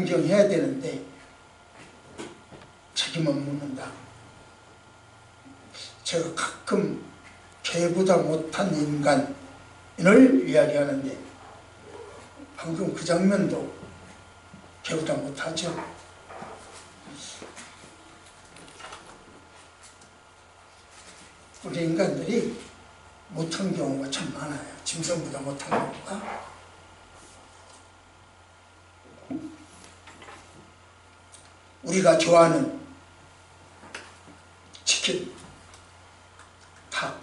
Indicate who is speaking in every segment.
Speaker 1: 존경해야 되는데 자기만 묻는다. 제가 가끔 개보다 못한 인간을 이야기하는데 방금 그 장면도 개보다 못하죠. 우리 인간들이 못한 경우가 참 많아요. 짐승보다 못한 경우가. 우리가 좋아하는 치킨, 닭.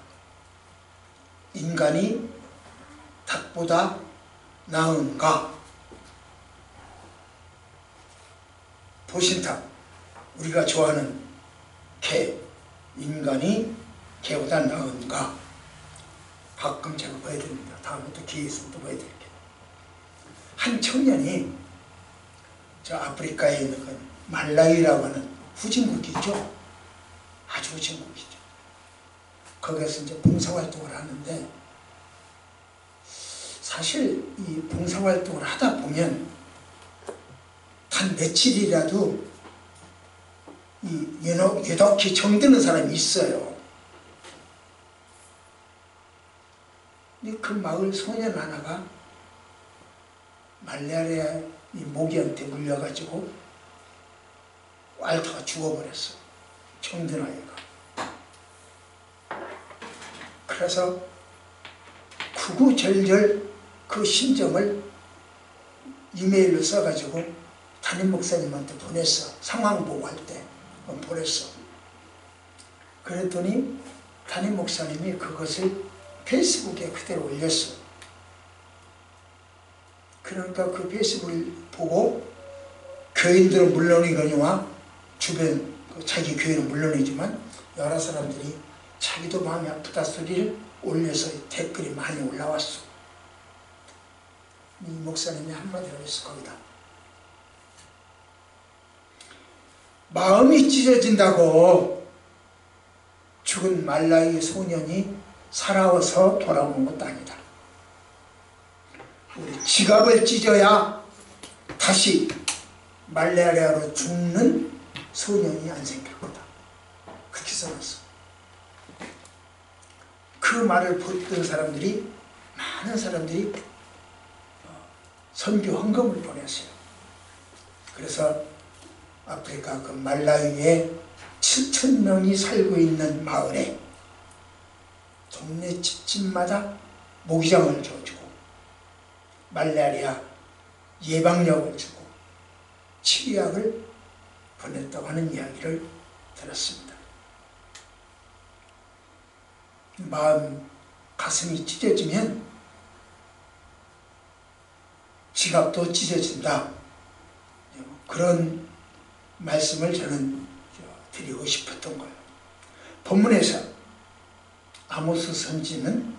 Speaker 1: 인간이 닭보다 나은가? 보신탕. 우리가 좋아하는 개. 인간이 개보다 나은가? 가끔 제가 봐야 됩니다. 다음에 또 기회 있으면 또 봐야 될게요. 한 청년이 저 아프리카에 있는 그 말라위라고 하는 후진국이죠. 아주 후진국이죠. 거기에서 이제 봉사활동을 하는데, 사실 이 봉사활동을 하다 보면 단 며칠이라도 이 유독히 정드는 사람이 있어요. 근데 그 마을 소년 하나가 말라리아 이 모기한테 물려가지고 앓다가 죽어버렸어. 정든 아이가. 그래서 구구절절 그 심정을 이메일로 써가지고 담임 목사님한테 보냈어. 상황 보고할 때 보냈어. 그랬더니 담임 목사님이 그것을 페이스북에 그대로 올렸어. 그러니까 그 페이스북을 보고 교인들은 물론이거니와 주변 자기 교회는 물론이지만 여러 사람들이 자기도 마음이 아프다 소리를 올려서 댓글이 많이 올라왔어. 이 목사님이 한마디로 했어. 거기다 마음이 찢어진다고 죽은 말라위 소년이 살아와서 돌아오는 것도 아니다. 우리 지갑을 찢어야 다시 말라리아로 죽는 소년이 안 생길 거다. 그렇게 써놨어. 그 말을 듣던 사람들이, 많은 사람들이 선교 헌금을 보냈어요. 그래서 아프리카 그 말라위에 7,000명이 살고 있는 마을에 동네 집집마다 모기장을 줘주고 말라리아 예방약을 주고 치료약을 보냈다고 하는 이야기를 들었습니다. 마음, 가슴이 찢어지면 지갑도 찢어진다. 그런 말씀을 저는 드리고 싶었던 거예요. 본문에서 아모스 선지는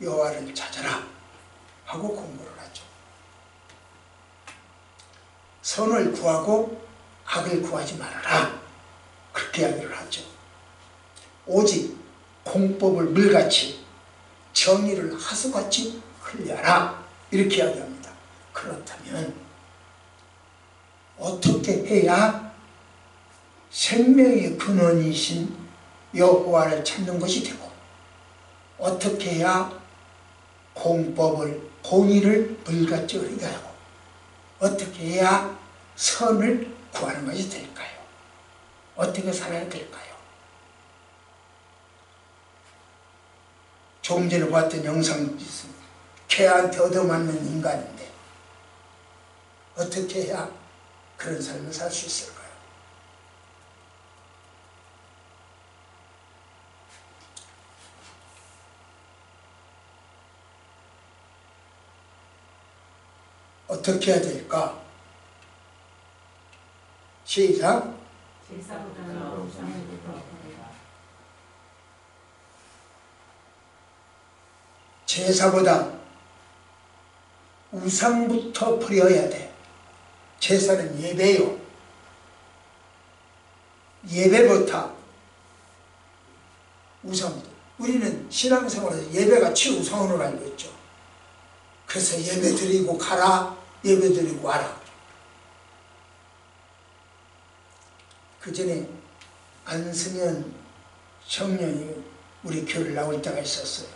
Speaker 1: 여호와를 찾아라 하고 공부를 하죠. 선을 구하고 악을 구하지 말아라. 그렇게 이야기를 하죠. 오직 공법을 물같이 정의를 하수같이 흘려라. 이렇게 이야기합니다. 그렇다면 어떻게 해야 생명의 근원이신 여호와를 찾는 것이 되고, 어떻게 해야 공법을, 공의를 물같이 흐리게 하고, 어떻게 해야 선을 구하는 것이 될까요? 어떻게 살아야 될까요? 조금 전에 봤던 영상이 있습니다. 개한테 얻어맞는 인간인데 어떻게 해야 그런 삶을 살 수 있을까요? 어떻게 해야 될까? 시작. 제사보다 우상부터 버려야 돼. 제사는 예배요. 예배부터 우상부터. 우리는 신앙생활에서 예배가 최우선으로 알고 있죠. 그래서 예배 드리고 가라, 예배 드리고 와라. 그 전에 안승현 청년이 우리 교회를 나올 때가 있었어요.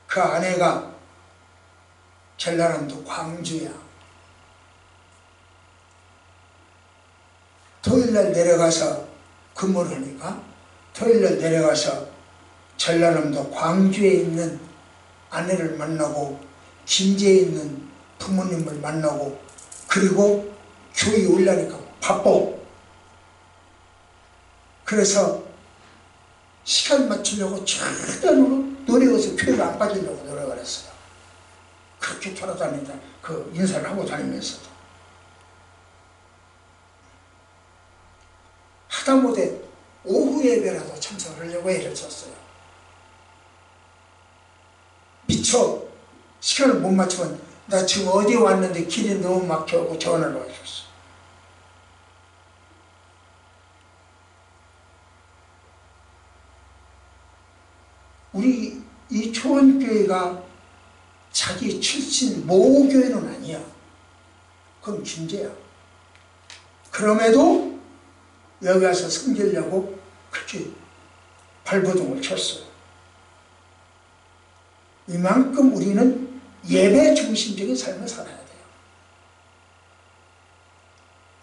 Speaker 1: 그 아내가 전라남도 광주야. 토요일날 내려가서 근무를 하니까 토요일날 내려가서 전라남도 광주에 있는 아내를 만나고 김제에 있는 부모님을 만나고 그리고 교회 올라니까 바빠. 그래서 시간 맞추려고 최대한 노력해서 교회를 안 빠지려고 노력을 했어요. 그렇게 돌아다니다 그 인사를 하고 다니면서도 하다못해 오후 예배라도 참석을 하려고 애를 썼어요. 미처 시간을 못 맞추면 나 지금 어디 왔는데 길이 너무 막혀오고 전화를 와줬어. 우리 이 초원교회가 자기 출신 모교회는 아니야. 그건 김제야. 그럼에도 여기 와서 섬기려고 그렇게 발버둥을 쳤어요. 이만큼 우리는 예배 중심적인 삶을 살아야 돼요.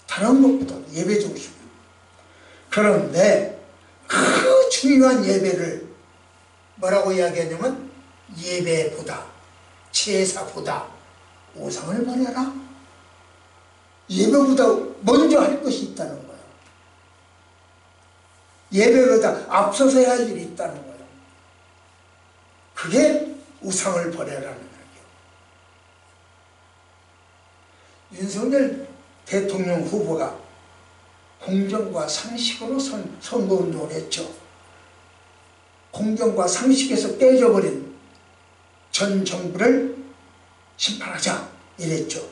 Speaker 1: 다른 것보다 예배 중심. 그런데 그 중요한 예배를 뭐라고 이야기하냐면 예배보다 제사보다 우상을 버려라. 예배보다 먼저 할 것이 있다는 거예요. 예배보다 앞서서 해야 할 일이 있다는 거예요. 그게 우상을 버려라는 거예요. 윤석열 대통령 후보가 공정과 상식으로 선거운동을 했죠. 공정과 상식에서 깨져버린 전 정부를 심판하자 이랬죠.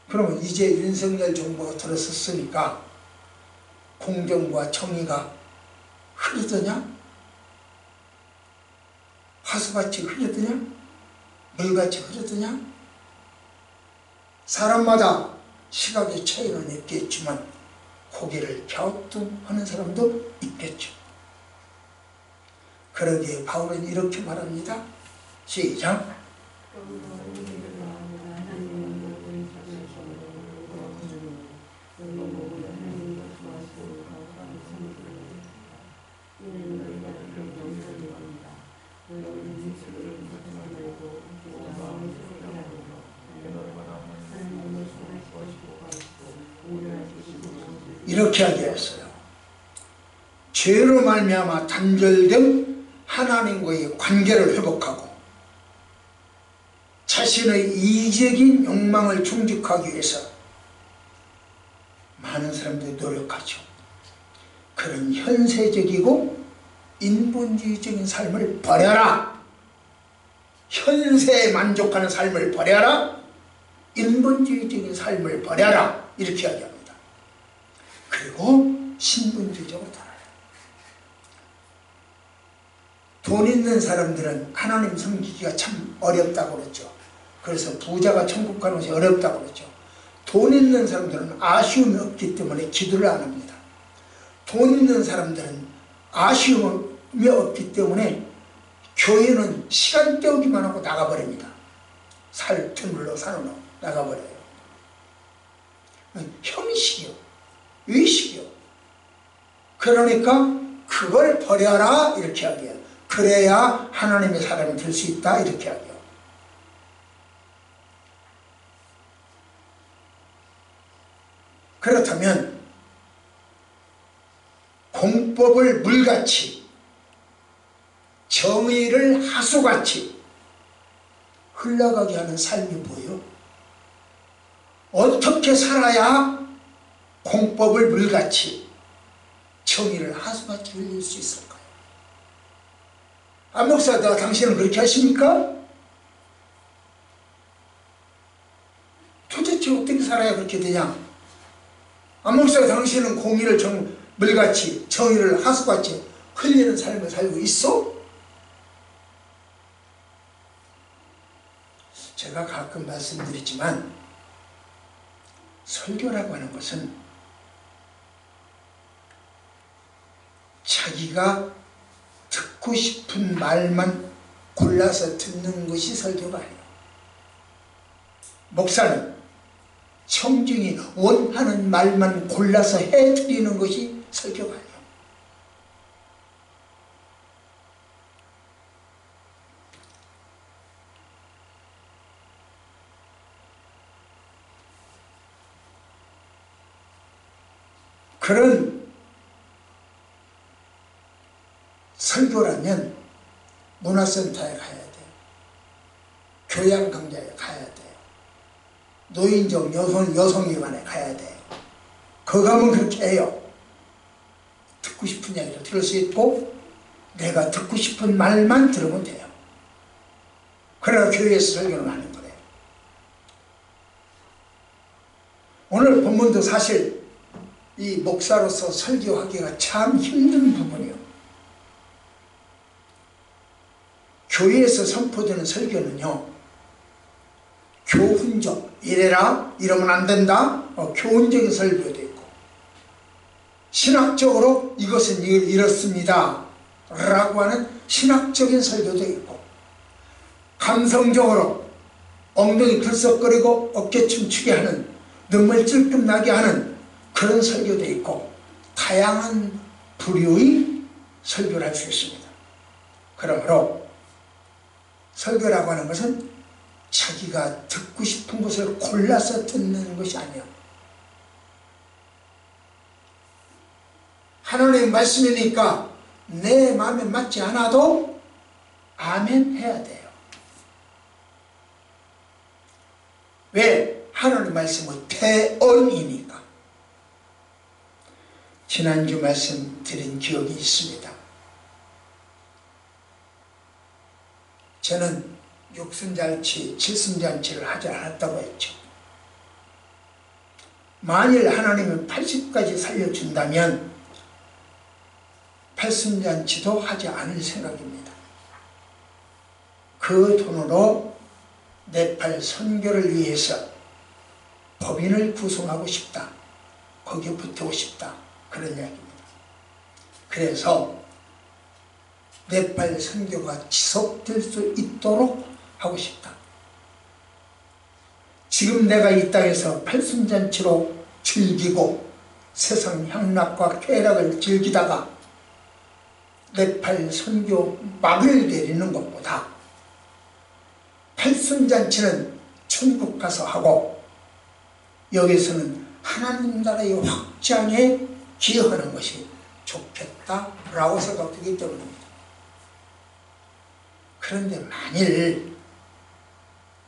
Speaker 1: 그러면 이제 윤석열 정부가 들어섰으니까 공정과 정의가 흐르더냐? 하수같이 흐르더냐? 물같이 흐르더냐? 사람마다 시각의 차이는 있겠지만 고개를 갸우뚱하는 사람도 있겠죠. 그러기에 바울은 이렇게 말합니다. 시작. 이렇게 하게 했어요. 죄로 말미암아 단절된 하나님과의 관계를 회복하고 자신의 이기적인 욕망을 충족하기 위해서 많은 사람들이 노력하죠. 그런 현세적이고 인본주의적인 삶을 버려라. 현세에 만족하는 삶을 버려라. 인본주의적인 삶을 버려라. 이렇게 이야기합니다. 그리고 신분주의적으로 살아요. 돈 있는 사람들은 하나님 섬기기가 참 어렵다고 그랬죠. 그래서 부자가 천국 가는 것이 어렵다고 그랬죠. 돈 있는 사람들은 아쉬움이 없기 때문에 기도를 안 합니다. 돈 있는 사람들은 아쉬움이 없기 때문에 교회는 시간 때우기만 하고 나가버립니다. 살 틈을로 사는 거 나가버려요. 형식이요. 의식이요. 그러니까 그걸 버려라 이렇게 하게요. 그래야 하나님의 사람이 될 수 있다 이렇게 하게요. 그렇다면 공법을 물같이 정의를 하수같이 흘러가게 하는 삶이 뭐예요? 어떻게 살아야 공법을 물같이 정의를 하수같이 흘릴 수 있을까요? 안 목사, 당신은 그렇게 하십니까? 도대체 어떻게 살아야 그렇게 되냐? 안 목사, 당신은 공의를 물같이 정의를 하수같이 흘리는 삶을 살고 있어? 제가 가끔 말씀드리지만 설교라고 하는 것은 자기가 듣고 싶은 말만 골라서 듣는 것이 설교가 아니에요. 목사는 청중이 원하는 말만 골라서 해드리는 것이 설교가 아니에요. 그런 설교라면 문화센터에 가야 돼요. 교양 강좌에 가야 돼요. 노인정 여성위원회 가야 돼요. 거기 가면 그렇게 해요. 듣고 싶은 이야기를 들을 수 있고 내가 듣고 싶은 말만 들으면 돼요. 그래야 교회에서 설교를 하는 거예요. 오늘 본문도 사실 이 목사로서 설교하기가 참 힘든 부분이에요. 교회에서 선포되는 설교는요, 교훈적, 이래라, 이러면 안 된다, 교훈적인 설교도 있고, 신학적으로 이것은 이렇습니다 라고 하는 신학적인 설교도 있고, 감성적으로 엉덩이 들썩거리고 어깨 춤추게 하는, 눈물 찔끔 나게 하는 그런 설교도 있고, 다양한 부류의 설교를 할 수 있습니다. 그러므로 설교라고 하는 것은 자기가 듣고 싶은 것을 골라서 듣는 것이 아니에요. 하나님의 말씀이니까 내 마음에 맞지 않아도 아멘 해야 돼요. 왜? 하나님의 말씀은 대언이니까. 지난주 말씀드린 기억이 있습니다. 저는 육순잔치, 칠순잔치를 하지 않았다고 했죠. 만일 하나님은 80까지 살려준다면 8순잔치도 하지 않을 생각입니다. 그 돈으로 네팔 선교를 위해서 법인을 구성하고 싶다. 거기에 붙고 싶다. 그런 이야기입니다. 그래서 네팔 선교가 지속될 수 있도록 하고 싶다. 지금 내가 이 땅에서 팔순잔치로 즐기고 세상 향락과 쾌락을 즐기다가 네팔 선교 막을 내리는 것보다 팔순잔치는 천국 가서 하고 여기서는 하나님 나라의 확장에 기여하는 것이 좋겠다라고 생각되기 때문입니다. 그런데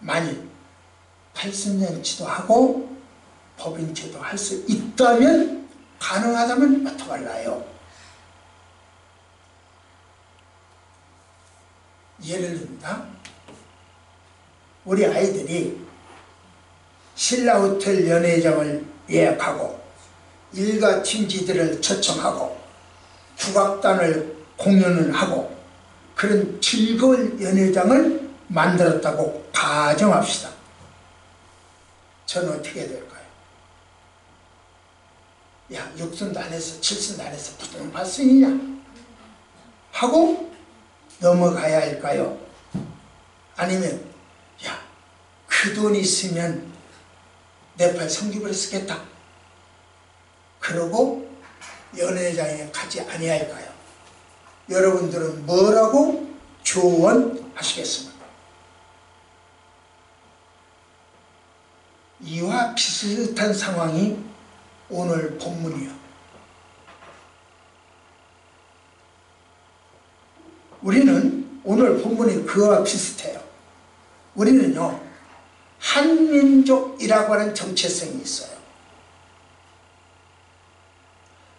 Speaker 1: 만일 팔순잔치도 하고 법인체도 할 수 있다면, 가능하다면 어떡할까요? 예를 듭니다. 우리 아이들이 신라호텔 연회장을 예약하고 일가 팀지들을 초청하고 국악단을 공연을 하고 그런 즐거운 연회장을 만들었다고 가정합시다. 저는 어떻게 해야 될까요? 야, 6순도 안 했어, 7순도 안 했어, 무슨 8순이냐? 하고 넘어가야 할까요? 아니면 야, 그 돈 있으면 네팔 선교를 쓰겠다. 그러고 연회장에 가지 아니할까요? 여러분들은 뭐라고 조언하시겠습니까? 이와 비슷한 상황이 오늘 본문이요. 우리는 오늘 본문이 그와 비슷해요. 우리는요, 한민족이라고 하는 정체성이 있어요.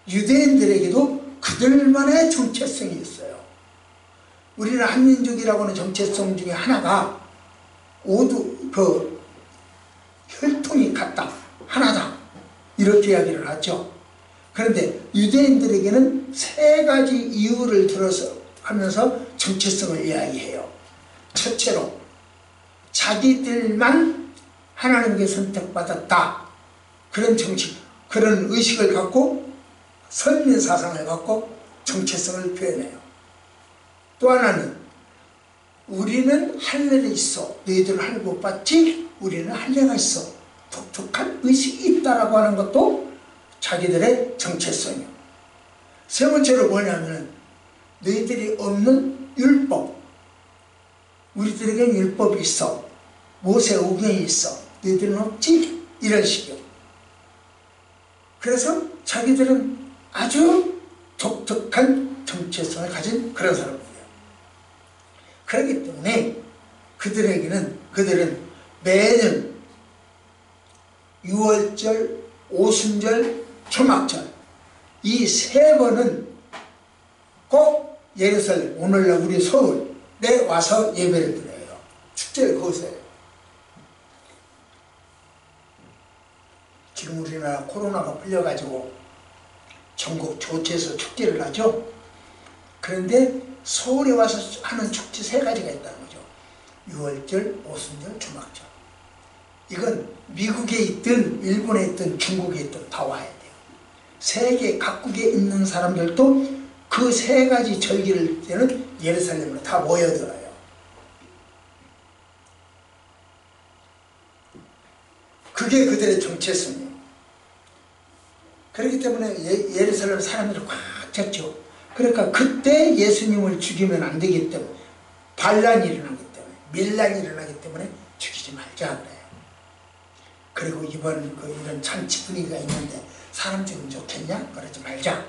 Speaker 1: 유대인들에게도 그들만의 정체성이 있어요. 우리는 한민족이라고 하는 정체성 중에 하나가 모두 그 혈통이 같다, 하나다, 이렇게 이야기를 하죠. 그런데 유대인들에게는 세 가지 이유를 들어서 하면서 정체성을 이야기해요. 첫째로 자기들만 하나님께 선택받았다, 그런 정치, 그런 의식을 갖고 선민 사상을 갖고 정체성을 표현해요. 또 하나는 우리는 할례가 있어. 너희들은 할례 못 받지? 우리는 할례가 있어. 독특한 의식이 있다라고 하는 것도 자기들의 정체성이에요. 세 번째로 뭐냐면 너희들이 없는 율법. 우리들에겐 율법이 있어. 모세오경이 있어. 너희들은 없지? 이런 식이에요. 그래서 자기들은 아주 독특한 정체성을 가진 그런 사람들이에요. 그렇기 때문에 그들은 매년 유월절, 오순절, 초막절 이 세 번은 꼭 예루살렘, 오늘날 우리 서울에 와서 예배를 드려요. 축제를 거기서 해요. 지금 우리나라 코로나가 풀려가지고 전국 조치에서 축제를 하죠. 그런데 서울에 와서 하는 축제 세 가지가 있다는 거죠. 유월절, 오순절, 초막절. 이건 미국에 있든 일본에 있든 중국에 있든 다 와야 돼요. 세계 각국에 있는 사람들도 그 세 가지 절기를 때는 예루살렘으로 다 모여들어요. 그게 그들의 정체성이에요. 그렇기 때문에 예루살렘 사람들이 꽉 찼죠. 그러니까 그때 예수님을 죽이면 안 되기 때문에 반란이 일어나기 때문에 밀란이 일어나기 때문에 죽이지 말자 그래요. 그리고 이번 이런 잔치 분위기가 있는데 사람 죽이면 좋겠냐? 그러지 말자.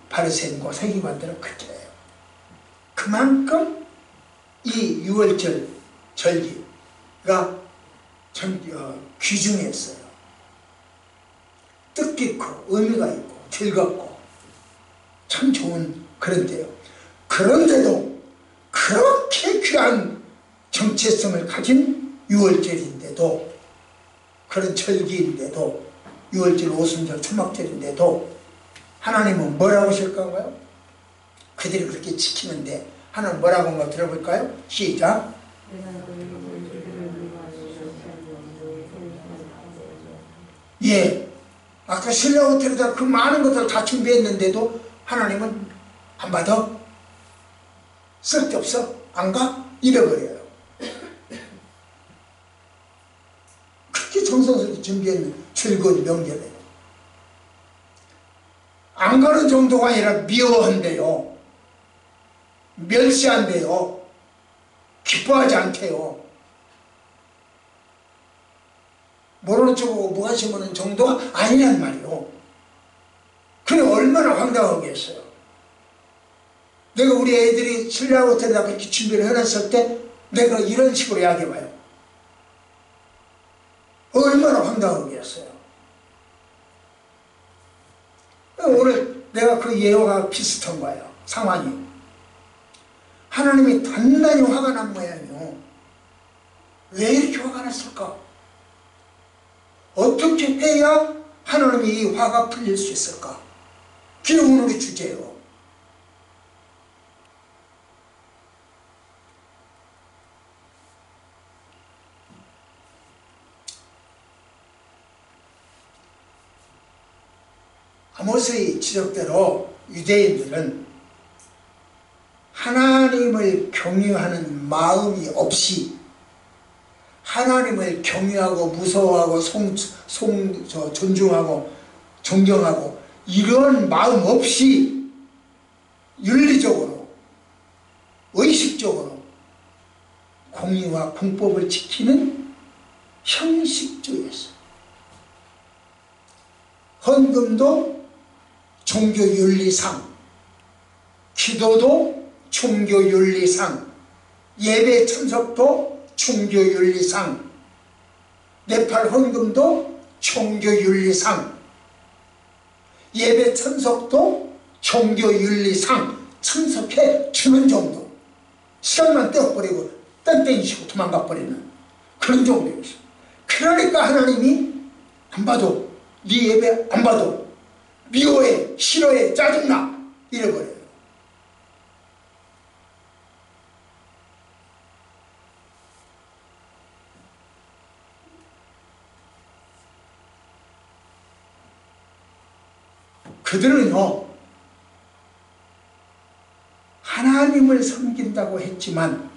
Speaker 1: 바리새인과 서기관들은 그렇게 해요. 그만큼 이 유월절 절기가 귀중했어요. 뜻깊고 의미가 있고 즐겁고 참 좋은 그런 데요. 그런데도 그렇게 귀한 정체성을 가진 유월절인데도, 그런 절기인데도, 유월절, 오순절, 초막절인데도 하나님은 뭐라고 하실 건가요? 그들이 그렇게 지키는데 하나님 뭐라고 한번 들어볼까요? 시작. 예, 아까 신라 호텔에다 그 많은 것들을 다 준비했는데도 하나님은 안 받아? 쓸데없어? 안 가? 잃어버려요. 그렇게 정성스럽게 준비했는 즐거운 명절이에요. 안 가는 정도가 아니라 미워한대요. 멸시한대요. 기뻐하지 않대요. 모르는 척하고 무관심하는 정도가 아니란 말이에요. 그게 얼마나 황당하겠어요. 내가 우리 애들이 신라 호텔에다 그렇게 준비를 해놨을 때 내가 이런 식으로 이야기해봐요. 얼마나 황당하겠어요. 오늘 내가 그 예화가 비슷한 거예요. 상황이. 하나님이 단단히 화가 난 모양이요. 왜 이렇게 화가 났을까? 어떻게 해야 하나님이 이 화가 풀릴 수 있을까? 그게 오늘의 주제예요. 아모스의 지적대로 유대인들은 하나님을 경유하는 마음이 없이 하나님을 경유하고 무서워하고 존중하고 존경하고 이런 마음 없이 윤리적으로 의식적으로 공의와 공법을 지키는 형식주의였어요. 헌금도 종교윤리상, 기도도 종교윤리상, 예배 참석도 종교윤리상, 네팔 헌금도 종교윤리상, 예배 참석도 종교윤리상 참석해 주는 정도. 시간만 떼어버리고 땡땡이 치고 도망가 버리는 그런 정도였어요. 그러니까 하나님이 안 봐도, 네 예배 안 봐도 미워해, 싫어해, 짜증나 이래버려요. 그들은요 하나님을 섬긴다고 했지만,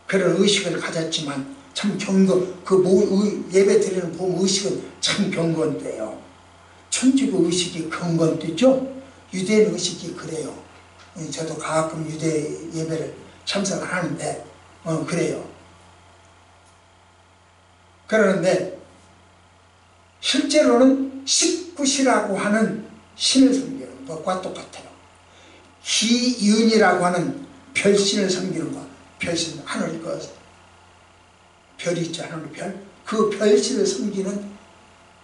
Speaker 1: 그런 의식을 가졌지만 참 예배 드리는 의식은 참 경건돼요. 천주교 의식이 경건되죠. 유대인 의식이 그래요. 저도 가끔 유대 예배를 참석을 하는데 그래요. 그러는데 실제로는 식구시라고 하는 신을 섬기는 것과 똑같아요. 기이은이라고 하는 별신을 섬기는 것, 별신, 하늘 별이 있죠, 하늘 별. 그 별신을 섬기는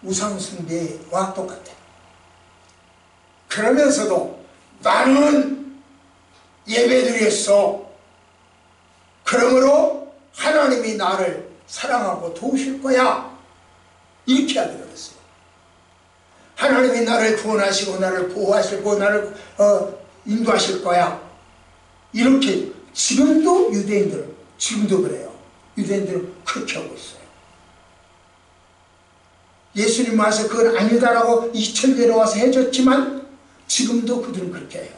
Speaker 1: 우상숭배와 똑같아요. 그러면서도 나는 예배드렸어. 그러므로 하나님이 나를 사랑하고 도우실 거야. 이렇게 하기로 했어요. 하나님이 나를 구원하시고 나를 보호하시고 나를 인도하실 거야. 이렇게 지금도 유대인들은 지금도 그래요. 유대인들은 그렇게 하고 있어요. 예수님 와서 그건 아니다라고 2000년에 와서 해줬지만 지금도 그들은 그렇게 해요.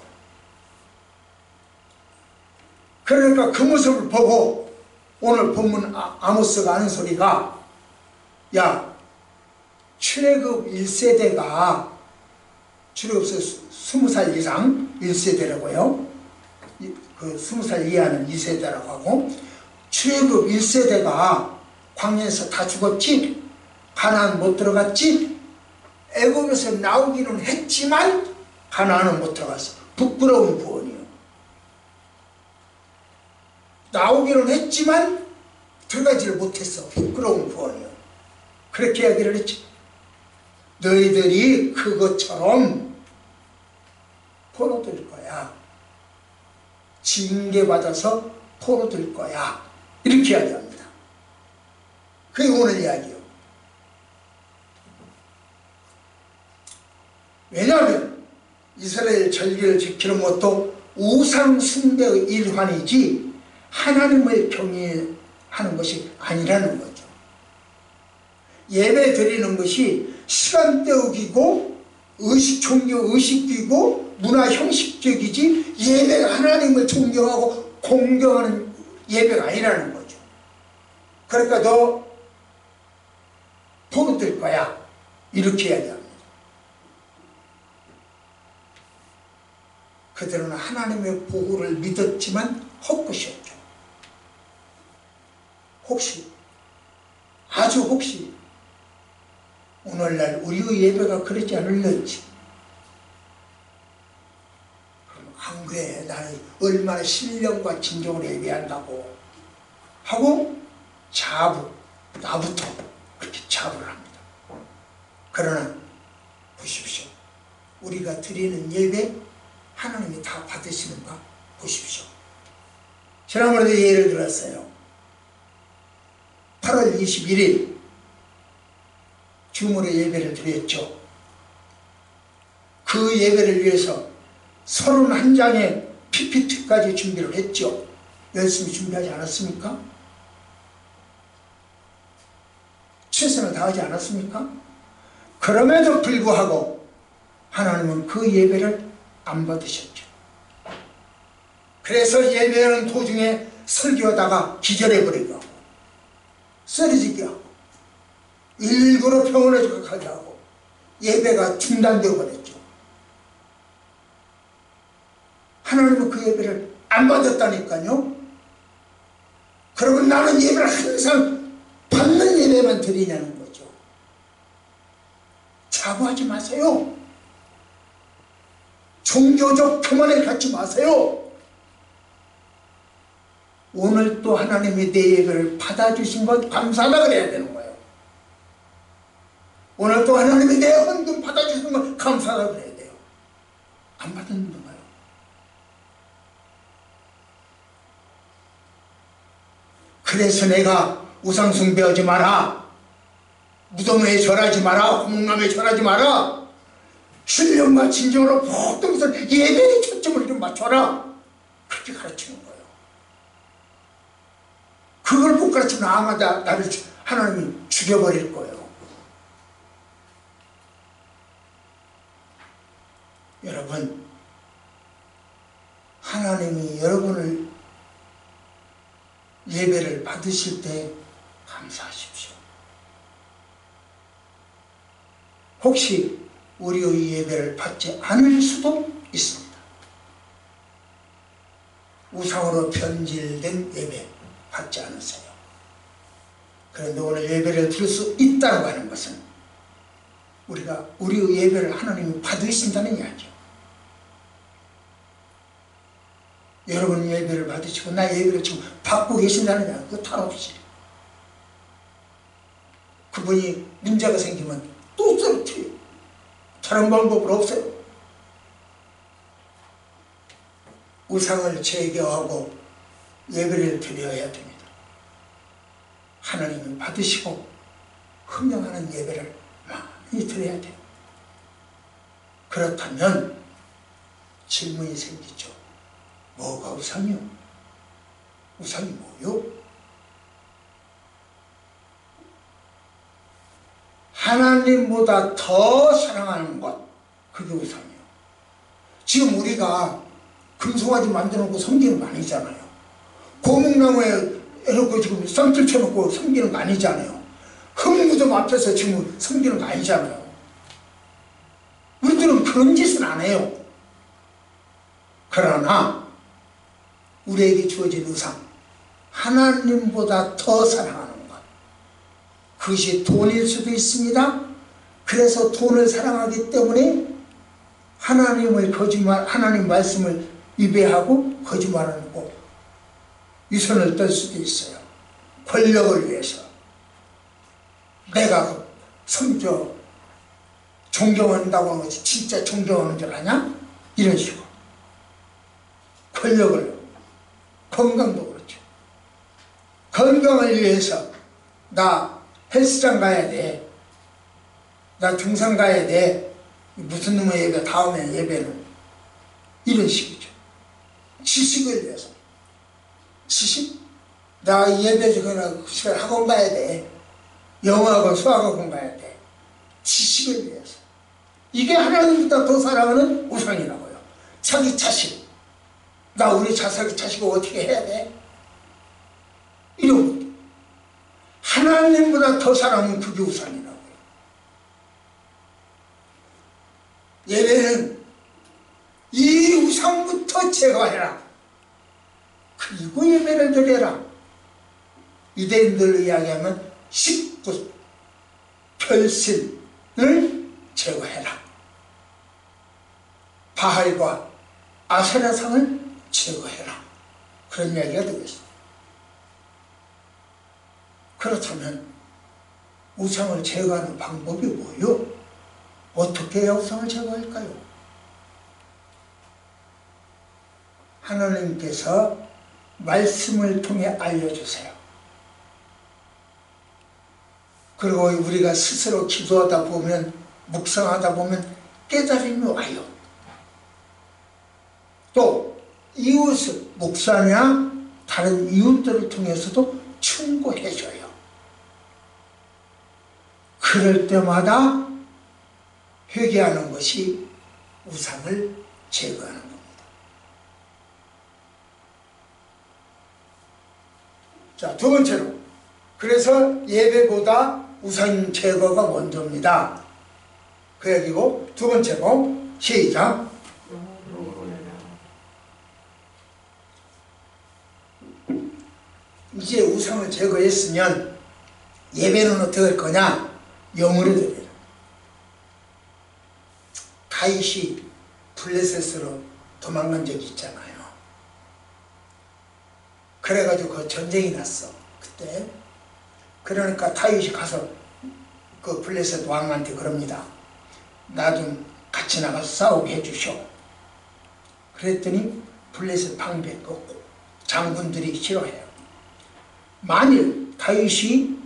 Speaker 1: 그러니까 그 모습을 보고 오늘 본문 아모스가 하는 소리가, 야, 출애굽 1세대가 출애굽에서 20살 이상 1세대라고요. 그 20살 이하는 2세대라고 하고, 출애굽 1세대가 광야에서 다 죽었지, 가나안 못 들어갔지, 애굽에서 나오기는 했지만 가나안은 못 들어갔어. 부끄러운 구원이요. 나오기는 했지만 들어가지를 못했어. 부끄러운 구원이요. 그렇게 이야기를 했지. 너희들이 그것처럼 포로될 거야. 징계받아서 포로될 거야. 이렇게 이야기합니다. 그게 오늘 이야기요. 왜냐하면 이스라엘 절기를 지키는 것도 우상 숭배의 일환이지 하나님을 경외하는 것이 아니라는 거죠. 예배 드리는 것이 시간 때우기고 종교 의식이고 문화 형식적이지 예배가 하나님을 존경하고 공경하는 예배가 아니라는 거죠. 그러니까 너 포로될 거야. 이렇게 이야기합니다. 그들은 하나님의 보호를 믿었지만 헛것이었죠. 혹시, 아주 혹시 오늘날 우리의 예배가 그러지 않을는지, 그럼 안 그래, 나는 얼마나 신령과 진정으로 예배한다고 하고 나부터 그렇게 자부를 합니다. 그러나 보십시오. 우리가 드리는 예배 하나님이 다 받으시는가 보십시오. 지난번에도 예를 들었어요. 8월 21일 줌으로 예배를 드렸죠. 그 예배를 위해서 31장의 PPT까지 준비를 했죠. 열심히 준비하지 않았습니까? 최선을 다하지 않았습니까? 그럼에도 불구하고 하나님은 그 예배를 안 받으셨죠. 그래서 예배하는 도중에 설교하다가 기절해버리고 쓰러지게 하고 일부러 병원에 가게 하고 예배가 중단되어 버렸죠. 하나님은 그 예배를 안 받았다니까요. 그러면 나는 예배를 항상 받는 예배만 드리냐는 거죠. 자부하지 마세요. 종교적 교만에 갖지 마세요. 오늘 또 하나님이 내 예배를 받아주신 것 감사하다 그래야 되는 거예요. 오늘 또 하나님이 내 헌금 받아주신 것 감사하다 그래야 돼요. 안 받는 건가요? 그래서 내가 우상 숭배하지 마라, 무덤에 절하지 마라, 구멍나무에 절하지 마라, 신령과 진정으로 모든 것을 예배에 초점을 좀 맞춰라, 그렇게 가르치는 거예요. 그걸 못 가르치면 아마 나를 하나님이 죽여버릴 거예요. 여러분, 하나님이 여러분을 예배를 받으실 때 감사하십시오. 혹시 우리의 예배를 받지 않을 수도 있습니다. 우상으로 변질된 예배 받지 않으세요. 그런데 오늘 예배를 드릴 수 있다고 하는 것은 우리가 우리의 예배를 하나님이 받으신다는 이야기죠. 여러분 예배를 받으시고 나 예배를 지금 받고 계신다는 이야기, 그거 탈 없이. 그분이 문제가 생기면 또 쓰러뜨려요. 다른 방법은 없어요. 우상을 제거하고 예배를 드려야 됩니다. 하나님을 받으시고 흥명하는 예배를 많이 드려야 돼요. 그렇다면 질문이 생기죠. 뭐가 우상이요? 우상이 뭐요? 하나님보다 더 사랑하는 것, 그게 우상이에요. 지금 우리가 금송아지 만들어 놓고 섬기는 거 아니잖아요. 고목나무에 해놓고 지금 쌍틀 쳐놓고 섬기는 거 아니잖아요. 흙무덤 앞에서 지금 섬기는 거 아니잖아요. 우리들은 그런 짓은 안 해요. 그러나 우리에게 주어진 우상, 하나님보다 더 사랑하는 것, 그것이 돈일 수도 있습니다. 그래서 돈을 사랑하기 때문에 하나님 말씀을 위배하고 거짓말하고 위선을 떨 수도 있어요. 권력을 위해서 내가 존경한다고 하는 것이 진짜 존경하는 줄 아냐? 이런 식으로 권력을, 건강도 그렇죠. 건강을 위해서 나 헬스장 가야 돼, 나 등산 가야 돼, 무슨 놈의 예배, 다음에 예배는 이런 식이죠. 지식을 위해서. 지식? 나 예배 시간 학원 가야 돼, 영어학원, 수학학원 가야 돼. 지식을 위해서. 이게 하나님보다 더 사랑하는 우상이라고요. 자기 자식, 나 우리 자식을 어떻게 해야 돼? 이런 것. 하나님보다 더 사랑하면 그게 우상이라고요. 예배는 이 우상부터 제거해라. 그리고 예배를 드려라. 유대인들 이야기하면 십부, 별신을 제거해라. 바알과 아세라상을 제거해라. 그런 이야기가 되겠습니다. 그렇다면 우상을 제거하는 방법이 뭐요? 어떻게 해야 우상을 제거할까요? 하나님께서 말씀을 통해 알려주세요. 그리고 우리가 스스로 기도하다 보면, 묵상하다 보면 깨달음이 와요. 또 이웃을, 목사냐 다른 이웃들을 통해서도 충고해줘요. 그럴 때마다 회개하는 것이 우상을 제거하는 겁니다. 자, 두 번째로, 그래서 예배보다 우상 제거가 먼저입니다. 그 얘기고, 두 번째로, 시작. 이제 우상을 제거했으면 예배는 어떻게 할 거냐? 영으로 드려라. 다윗이 블레셋으로 도망간 적이 있잖아요. 그래가지고 그 전쟁이 났어, 그때. 그러니까 다윗이 가서 그 블레셋 왕한테 그럽니다. 나 좀 같이 나가서 싸우게 해주쇼. 그랬더니 블레셋 방백 그 장군들이 싫어해요. 만일 다윗이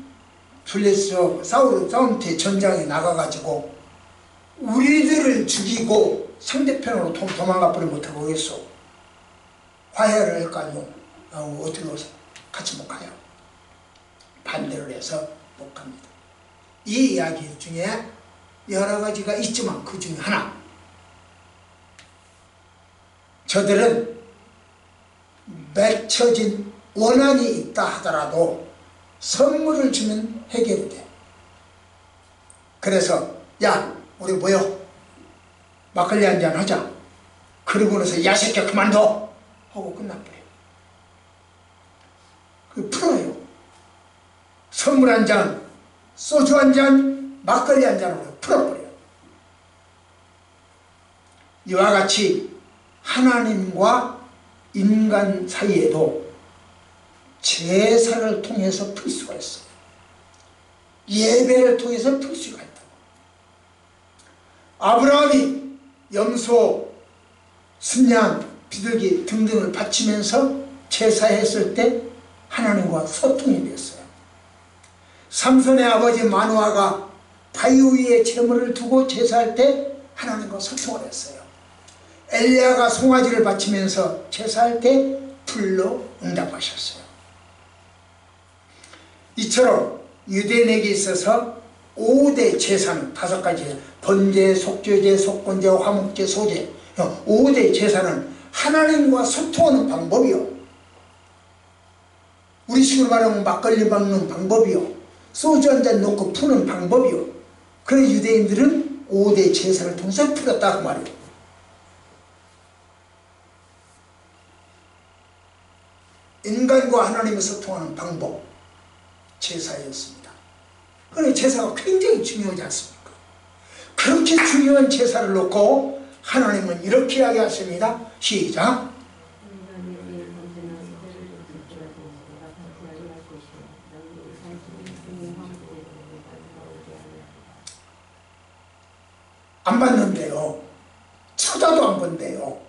Speaker 1: 블레셋 싸움때 전장에 나가가지고 우리들을 죽이고 상대편으로 도망가 버리면 어떻게 보겠소? 화해를 할 거 아니오. 어떻게 해서 같이 못 가요. 반대로 해서 못 갑니다. 이 이야기 중에 여러 가지가 있지만 그 중에 하나, 저들은 맺혀진 원한이 있다 하더라도 선물을 주면 해결이 돼. 그래서 야 우리 모여 막걸리 한잔 하자. 그러고 나서 야 새끼야 그만둬 하고 끝나버려요. 그 풀어요. 선물 한 잔, 소주 한 잔, 막걸리 한 잔으로 풀어버려요. 이와 같이 하나님과 인간 사이에도 제사를 통해서 풀 수가 있어요. 예배를 통해서 풀 수가 있다. 아브라함이 염소, 순양, 비둘기 등등을 바치면서 제사했을 때 하나님과 소통이 됐어요. 삼손의 아버지 마노아가 바위 위에 제물을 두고 제사할 때 하나님과 소통을 했어요. 엘리야가 송아지를 바치면서 제사할 때 불로 응답하셨어요. 이처럼 유대인에게 있어서 5대 제사는 5가지, 번제, 속죄제, 속건제, 화목제, 소제, 5대 제사는 하나님과 소통하는 방법이요, 우리식으로 말하면 막걸리 먹는 방법이요, 소주 한잔 놓고 푸는 방법이요. 그래서 유대인들은 5대 제사를 통해서 풀었다 그 말이에요. 인간과 하나님이 소통하는 방법, 제사였습니다. 그런데 제사가 굉장히 중요하지 않습니까? 그렇게 중요한 제사를 놓고 하나님은 이렇게 이야기하십니다. 시작. 안 받는데요. 쳐다도 안 본대요.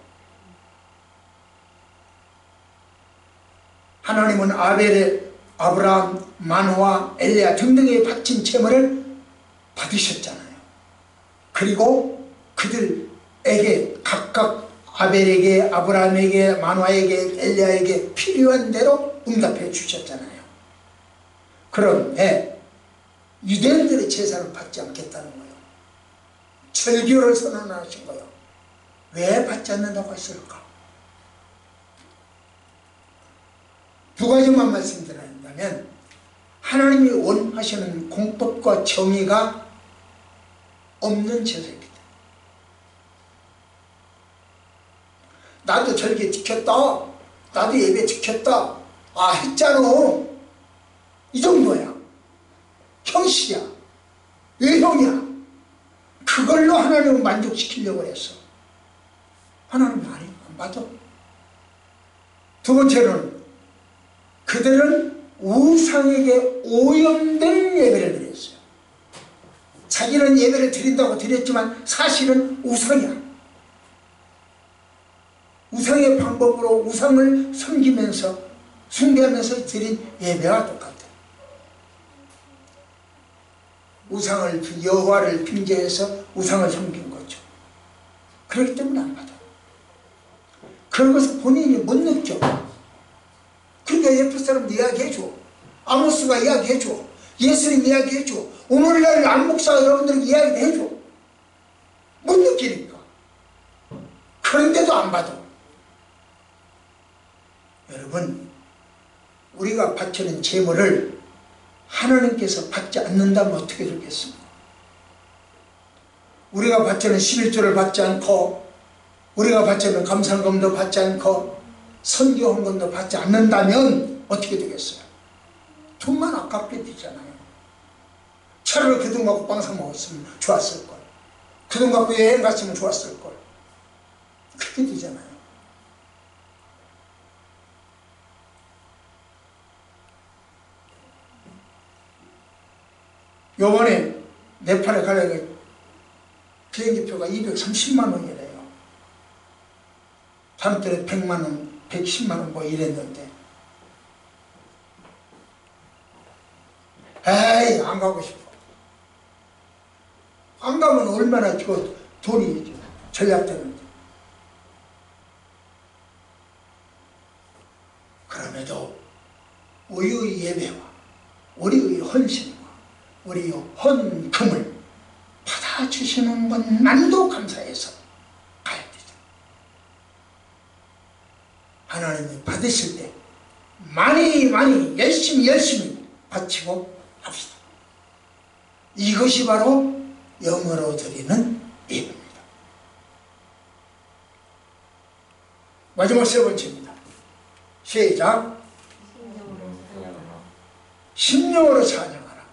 Speaker 1: 하나님은 아벨의 아브라함, 마노아, 엘리야 등등의 바친 제물을 받으셨잖아요. 그리고 그들에게 각각 아벨에게, 아브라함에게, 마노아에게, 엘리야에게 필요한 대로 응답해 주셨잖아요. 그런데 유대인들의 제사를 받지 않겠다는 거예요. 절교를 선언하신 거예요. 왜 받지 않는다고 했을까? 두 가지만 말씀드린다면, 하나님이 원하시는 공법과 정의가 없는 제사입니다. 나도 절개 지켰다, 나도 예배 지켰다, 아 했잖아, 이 정도야. 형식이야, 외형이야. 그걸로 하나님을 만족시키려고 했어. 하나님은 아니, 안 받아. 두 번째로는 그들은 우상에게 오염된 예배를 드렸어요. 자기는 예배를 드린다고 드렸지만 사실은 우상이야. 우상의 방법으로 우상을 섬기면서 숭배하면서 드린 예배와 똑같아요. 우상을, 여호와를 빙자해서 우상을 섬긴 거죠. 그렇기 때문에 안 받아요. 그런 것을 본인이 못 느껴. 그러니까 옆에 사람 이야기해줘. 아모스가 이야기해줘. 예수님 이야기해줘. 오늘날 안목사 여러분들에게 이야기해줘. 못 느끼니까. 그런데도 안 받아. 여러분, 우리가 바치는 제물을 하나님께서 받지 않는다면 어떻게 되겠습니까? 우리가 바치는 11조를 받지 않고, 우리가 바치는 감상금도 받지 않고, 선교 헌금도 받지 않는다면 어떻게 되겠어요? 돈만 아깝게 되잖아요. 차라리 그 돈 갖고 빵 사 먹었으면 좋았을걸. 그 돈 갖고 여행 갔으면 좋았을걸. 그렇게 되잖아요. 요번에 네팔에 가려고 비행기표가 230만 원이래요. 다음 달에 100만 원, 110만 원 뭐 이랬는데, 에이 안 가고 싶어. 안 가면 얼마나 돈이 절약되는데. 그럼에도 우리의 예배와 우리의 헌신과 우리의 헌금을 받아주시는 것만도 감사해서 가야 되죠. 하나님이 받으실 때 많이 열심히 바치고 합시다. 이것이 바로 영으로 드리는 예배입니다. 마지막 세 번째입니다. 시작. 심령으로 찬양하라.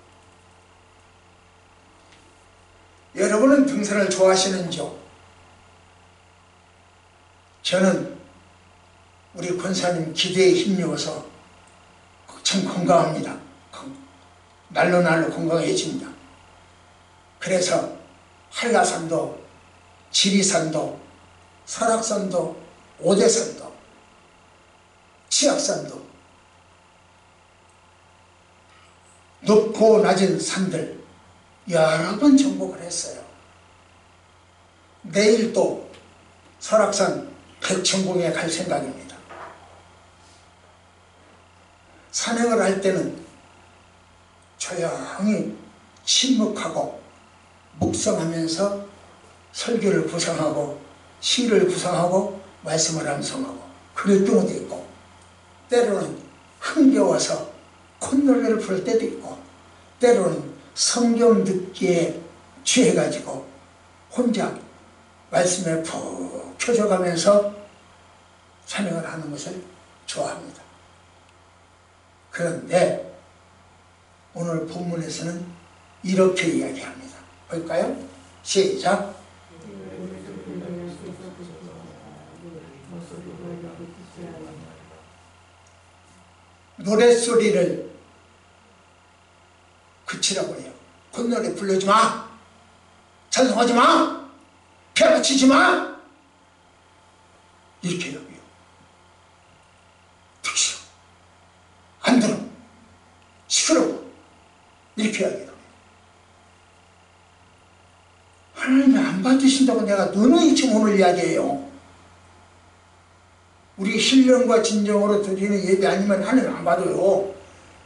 Speaker 1: 여러분은 등산을 좋아하시는지요? 저는 우리 권사님 기도에 힘입어서 참 건강합니다. 날로 건강해집니다. 그래서 한라산도, 지리산도, 설악산도, 오대산도, 치악산도, 높고 낮은 산들 여러 번 정복을 했어요. 내일 또 설악산 백천공에 갈 생각입니다. 산행을 할 때는 조용히 침묵하고 묵상하면서 설교를 구상하고 시를 구상하고 말씀을 암송하고 그럴 경우도 있고, 때로는 흥겨워서 콧노래를 부를 때도 있고, 때로는 성경 듣기에 취해가지고 혼자 말씀에 푹 켜져가면서 찬양을 하는 것을 좋아합니다. 그런데 오늘 본문에서는 이렇게 이야기합니다. 볼까요? 시작. 노랫소리를 그치라고 해요. 콧노래 부르지 마, 찬송하지 마, 피아노치지 마, 이렇게 여기요. 듣기 싫어, 안 들어, 시끄러워, 이렇게 이야기해요. 하나님이 안 받으신다고 내가 누누이 지금 오늘 이야기해요. 우리 신령과 진정으로 드리는 예배 아니면 하나님 안 받아요.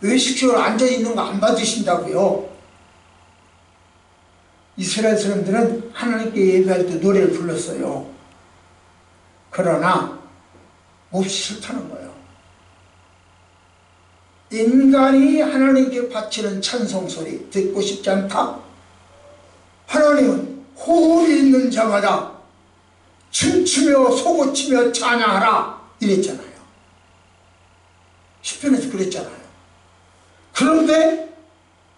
Speaker 1: 의식적으로 앉아있는 거 안 받으신다고요. 이스라엘 사람들은 하나님께 예배할 때 노래를 불렀어요. 그러나 몹시 싫다는 거예요. 인간이 하나님께 바치는 찬송소리 듣고 싶지 않다. 하나님은 호흡이 있는 자마다 춤추며 소고치며 찬양하라 이랬잖아요. 시편에서 그랬잖아요. 그런데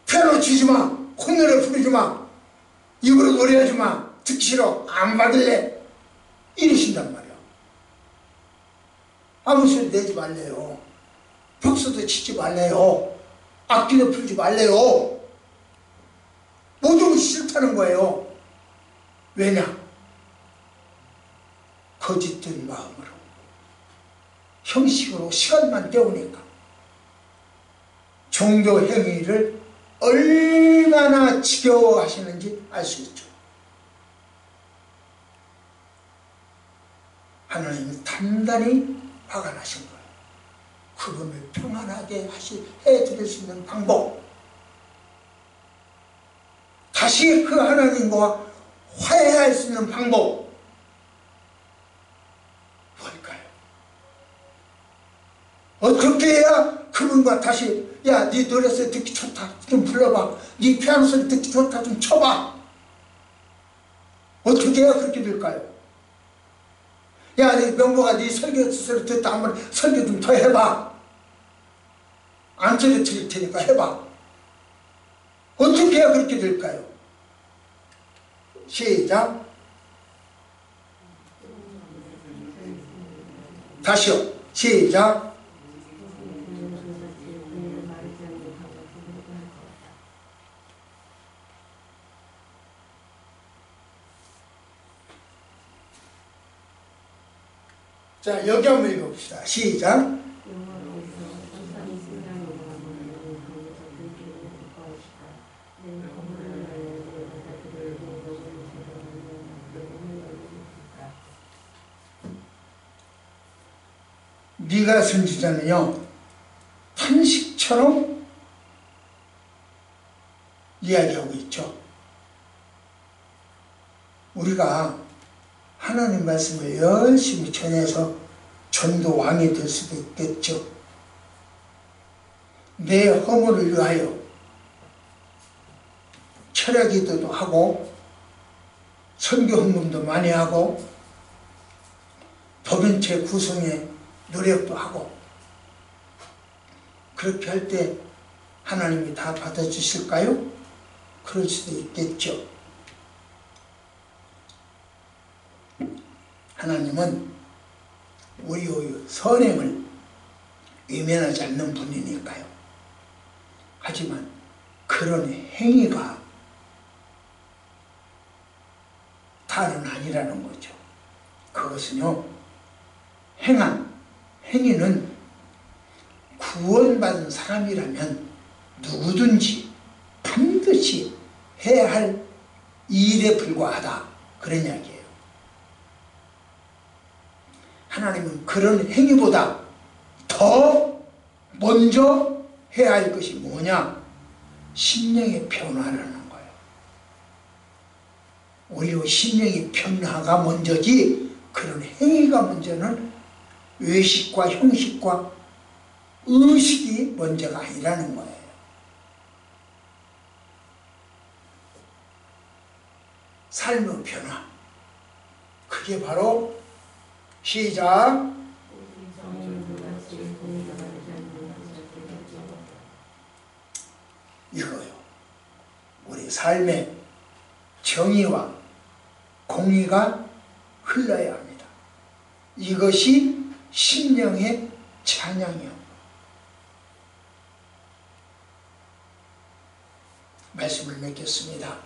Speaker 1: 피아노 치지 마, 콧노래 부르지 마, 입으로 노래하지 마, 듣기 싫어, 안 받을래, 이러신단 말이야. 아무 소리 내지 말래요. 벽수도 치지 말래요. 악기도 풀지 말래요. 모든 싫다는 거예요. 왜냐? 거짓된 마음으로, 형식으로 시간만 때우니까. 종교 행위를 얼마나 지겨워하시는지 알 수 있죠. 하나님이 단단히 화가 나신 거예요. 그분을 평안하게 해드릴 수 있는 방법, 다시 그 하나님과 화해할 수 있는 방법 뭘까요? 어떻게 해야 그분과 다시, 야, 네 노래소리 듣기 좋다, 좀 불러봐, 네 피아노 소리 듣기 좋다, 좀 쳐봐. 어떻게 해야 그렇게 될까요? 야, 네 명보가 네 설교 소리 듣다 한번 설교 좀 더 해봐. 안 소리 드릴 테니까 해봐. 어떻게 해야 그렇게 될까요? 시작. 다시요. 시작. 자, 여기 한번 읽어봅시다. 시작. 네가 선지자는요, 탄식처럼 이야기하고 있죠. 우리가 하나님 말씀을 열심히 전해서 전도왕이 될 수도 있겠죠. 내 허물을 위하여 철야기도도 하고 선교 헌금도 많이 하고 법인체 구성에 노력도 하고 그렇게 할 때 하나님이 다 받아주실까요? 그럴 수도 있겠죠. 하나님은 우리의 선행을 외면하지 않는 분이니까요. 하지만 그런 행위가 다는 아니라는 거죠. 그것은요, 행위는 구원받은 사람이라면 누구든지 반드시 해야 할 일에 불과하다, 그런 이야기예요. 하나님은 그런 행위보다 더 먼저 해야 할 것이 뭐냐? 심령의 변화라는 거예요. 우리의 심령의 변화가 먼저지 그런 행위가 먼저는 외식과 형식과 의식이 먼저가 아니라는 거예요. 삶의 변화, 그게 바로 시작 이거요. 우리 삶에 정의와 공의가 흘러야 합니다. 이것이 심령의 찬양이요. 말씀을 맺겠습니다.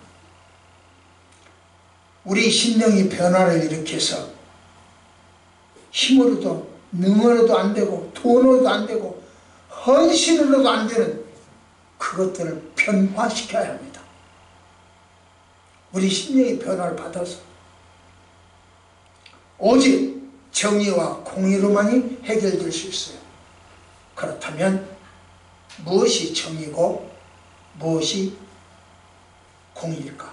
Speaker 1: 우리 심령이 변화를 일으켜서 힘으로도 능으로도 안 되고 돈으로도 안 되고 헌신으로도 안 되는 그것들을 변화시켜야 합니다. 우리 심령의 변화를 받아서 오직 정의와 공의로만이 해결될 수 있어요. 그렇다면 무엇이 정의고 무엇이 공의일까?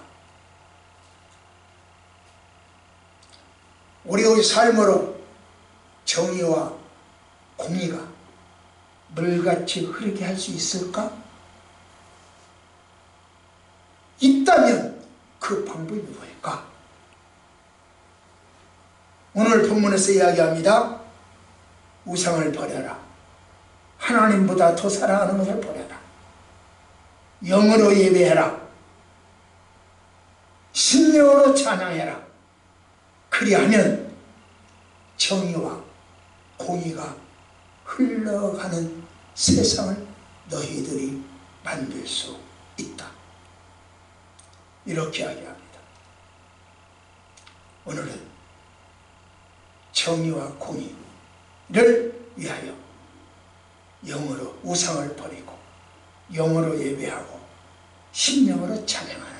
Speaker 1: 우리의 삶으로 정의와 공의가 물같이 흐르게 할 수 있을까? 있다면 그 방법이 뭘까? 오늘 본문에서 이야기합니다. 우상을 버려라. 하나님보다 더 사랑하는 것을 버려라. 영으로 예배해라. 심령으로 찬양해라. 그리하면 정의와 공의가 흘러가는 세상을 너희들이 만들 수 있다. 이렇게 이야기합니다. 오늘은 정의와 공의를 위하여 영으로 우상을 버리고 영으로 예배하고 심령으로 찬양하는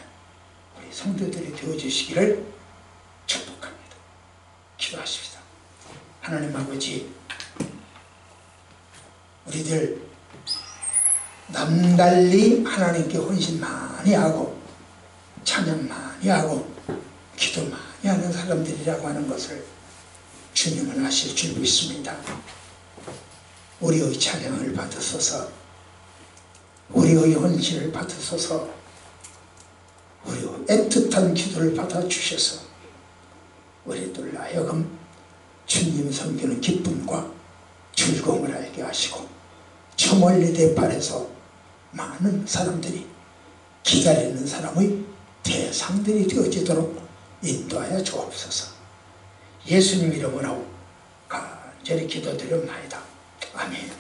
Speaker 1: 우리 성도들이 되어주시기를 축복합니다. 기도하십시다. 하나님 아버지, 우리들 남달리 하나님께 헌신 많이 하고 찬양 많이 하고 기도 많이 하는 사람들이라고 하는 것을 주님은 아실 줄 믿습니다. 우리의 찬양을 받으소서, 우리의 헌신을 받으소서, 우리의 애틋한 기도를 받아주셔서 우리들 하여금 주님 섬기는 기쁨과 즐거움을 알게 하시고 저 멀리 대팔에서 많은 사람들이 기다리는 사람의 대상들이 되어지도록 인도하여 주옵소서. 예수님 이름으로 간절히 기도드렸나이다. 아멘.